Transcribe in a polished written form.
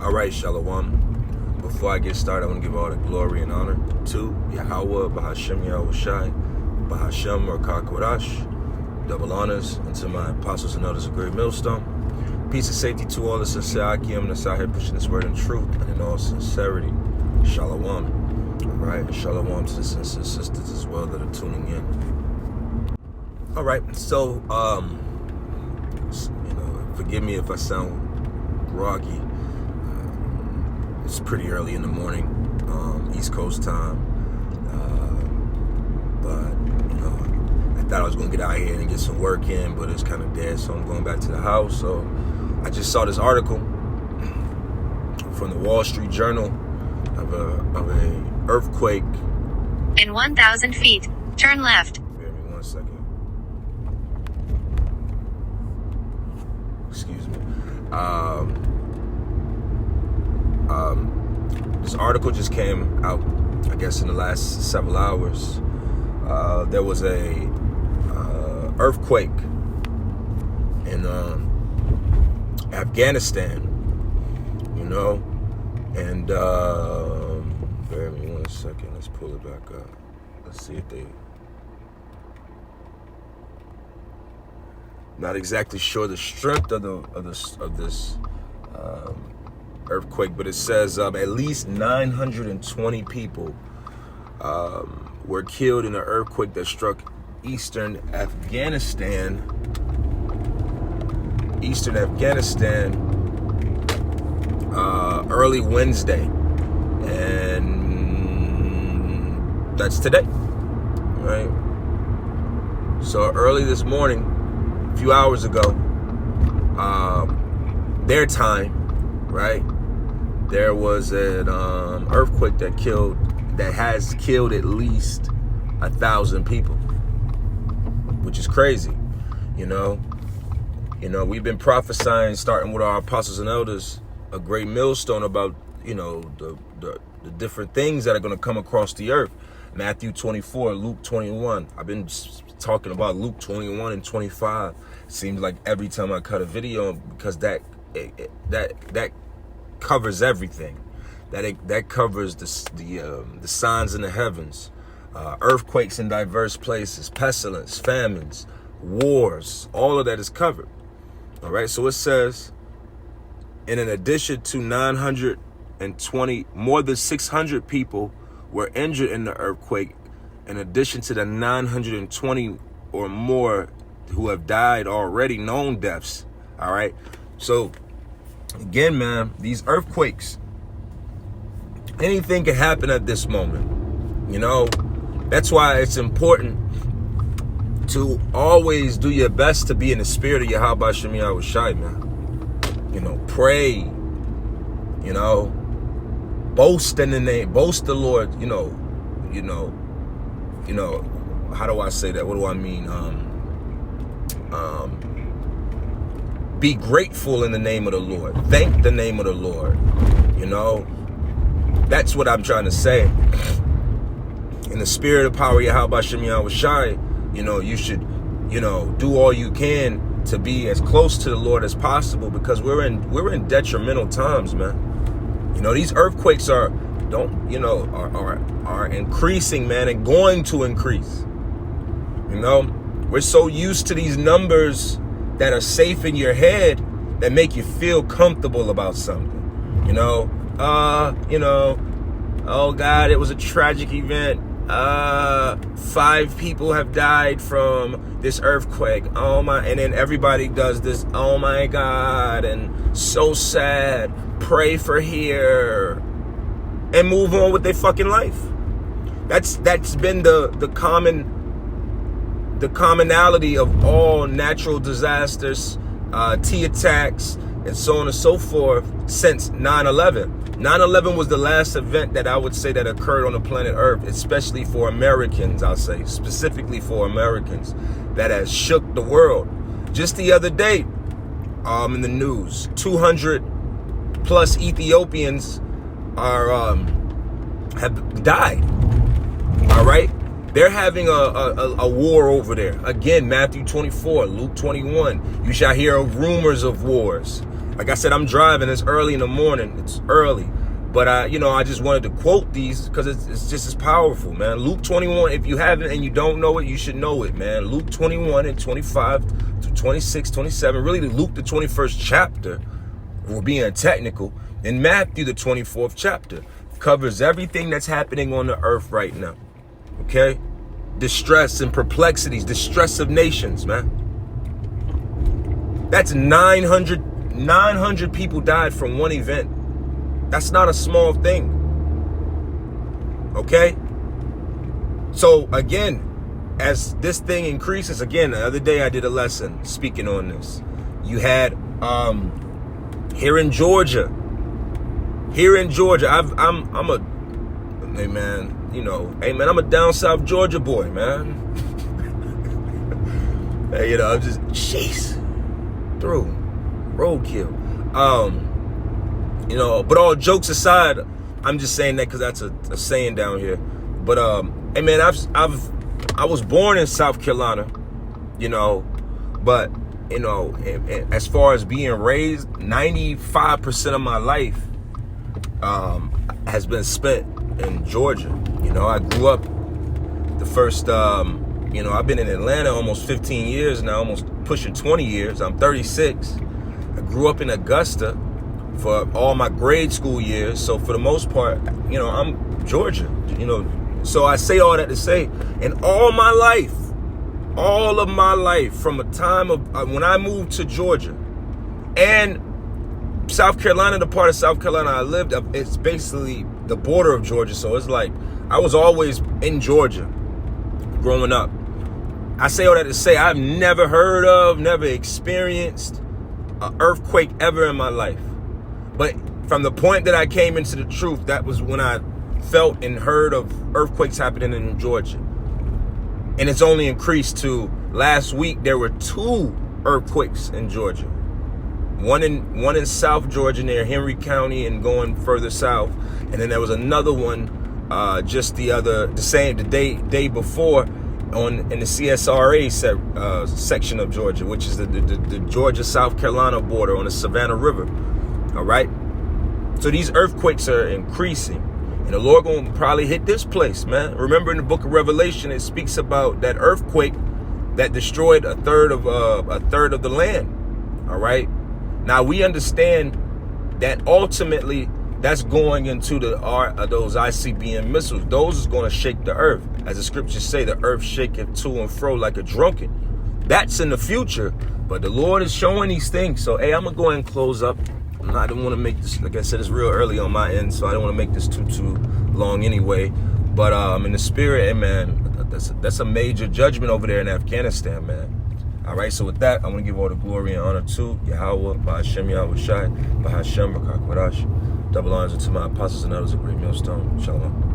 All right, Shalom. Before I get started, I want to give all the glory and honor to Yahweh, Bahashem Yahweh Shai, Bahashem Rakah Kodash, double honors, and to my apostles and elders of Great Millstone. Peace and safety to all the sincere Akim that's out here pushing this word in truth and in all sincerity. Shalom. All right, and shalom to the sincere sisters as well that are tuning in. All right, so, forgive me if I sound groggy. It's pretty early in the morning, East Coast time. But I thought I was gonna get out here and get some work in, but it's kind of dead, so I'm going back to the house. So I just saw this article from the Wall Street Journal of a earthquake. In 1,000 feet, turn left. Bear me 1 second. Excuse me. This article just came out, I guess, in the last several hours. There was a earthquake in Afghanistan, and bear me 1 second. Let's pull it back up. Let's see if they. Not exactly sure the strength of this earthquake, but it says at least 920 people were killed in an earthquake that struck eastern Afghanistan early Wednesday, and that's today, right? So early this morning, a few hours ago, their time, right? There was an earthquake that has killed at least 1,000 people, which is crazy. We've been prophesying, starting with our apostles and elders, a great millstone about the different things that are going to come across the earth. Matthew 24, Luke 21. I've been talking about Luke 21 and 25. Seems like every time I cut a video, because that covers everything. That covers the signs in the heavens, earthquakes in diverse places, pestilence, famines, wars. All of that is covered. All right. So it says, in addition to 920, more than 600 people were injured in the earthquake, in addition to the 920 or more who have died already, known deaths. All right. So again, man, these earthquakes, anything can happen at this moment. That's why it's important to always do your best to be in the spirit of Yahweh Shem Yahweh Shai, man. Pray, boast in the name, boast the Lord, how do I say that? What do I mean? Be grateful in the name of the Lord. Thank the name of the Lord. That's what I'm trying to say. In the spirit of power, Yahweh Shem Yahweh Shai, you should, do all you can to be as close to the Lord as possible, because we're in detrimental times, man. These earthquakes are increasing, man, and going to increase. We're so used to these numbers that are safe in your head that make you feel comfortable about something. Oh God, it was a tragic event. 5 people have died from this earthquake. Oh my, and then everybody does this, oh my God, and so sad. Pray for here. And move on with their fucking life. That's been the commonality of all natural disasters, T attacks, and so on and so forth since 9/11. 9/11 was the last event that I would say that occurred on the planet Earth, especially for Americans, I'll say, specifically for Americans, that has shook the world. Just the other day, in the news, 200 plus Ethiopians have died. All right? They're having a war over there. Again, Matthew 24, Luke 21. You shall hear of rumors of wars. Like I said, I'm driving. It's early in the morning. It's early. But I just wanted to quote these because it's just as powerful, man. Luke 21, if you haven't and you don't know it, you should know it, man. Luke 21 and 25 to 26, 27, really Luke the 21st chapter, we're being technical, and Matthew the 24th chapter covers everything that's happening on the earth right now, okay? Distress and perplexities, distress of nations, man. That's 900 people died from one event. That's not a small thing. Okay? So again, as this thing increases, again, the other day I did a lesson speaking on this. You had here in Georgia, I'm a I'm a down south Georgia boy, man. Hey, I'm just through roadkill. But all jokes aside, I'm just saying that because that's a saying down here. But hey man, I was born in South Carolina, but as far as being raised, 95% of my life has been spent in Georgia. I grew up the first I've been in Atlanta almost 15 years now, almost pushing 20 years. I'm 36. I grew up in Augusta for all my grade school years. So for the most part, I'm Georgia, So I say all that to say, in all of my life, from a time of when I moved to Georgia and South Carolina, the part of South Carolina I lived, it's basically the border of Georgia. So it's like I was always in Georgia growing up. I say all that to say I've never experienced an earthquake ever in my life. But from the point that I came into the truth, that was when I felt and heard of earthquakes happening in Georgia. And it's only increased to last week. There were 2 earthquakes in Georgia. One in South Georgia near Henry County and going further south. And then there was another one just the day before in the CSRA section of Georgia, which is the Georgia-South Carolina border on the Savannah River. All right. So these earthquakes are increasing, and the Lord gonna probably hit this place, man. Remember in the book of Revelation, it speaks about that earthquake that destroyed a third of the land. All right. Now we understand that ultimately that's going into those ICBM missiles. Those is going to shake the earth, as the scriptures say, the earth shaketh to and fro like a drunken. That's in the future, but the Lord is showing these things. So hey, I'm gonna go ahead and close up. I don't want to make this, like I said, it's real early on my end, so I don't want to make this too long anyway. But in the spirit, hey, man, that's a major judgment over there in Afghanistan, man. All right, so with that, I want to give all the glory and honor to Yahweh, Ba'Hashem Yahweh Shai, Ba'Hashem Rakak Wadash. Double honors to my apostles and elders of Great Millstone. Shalom.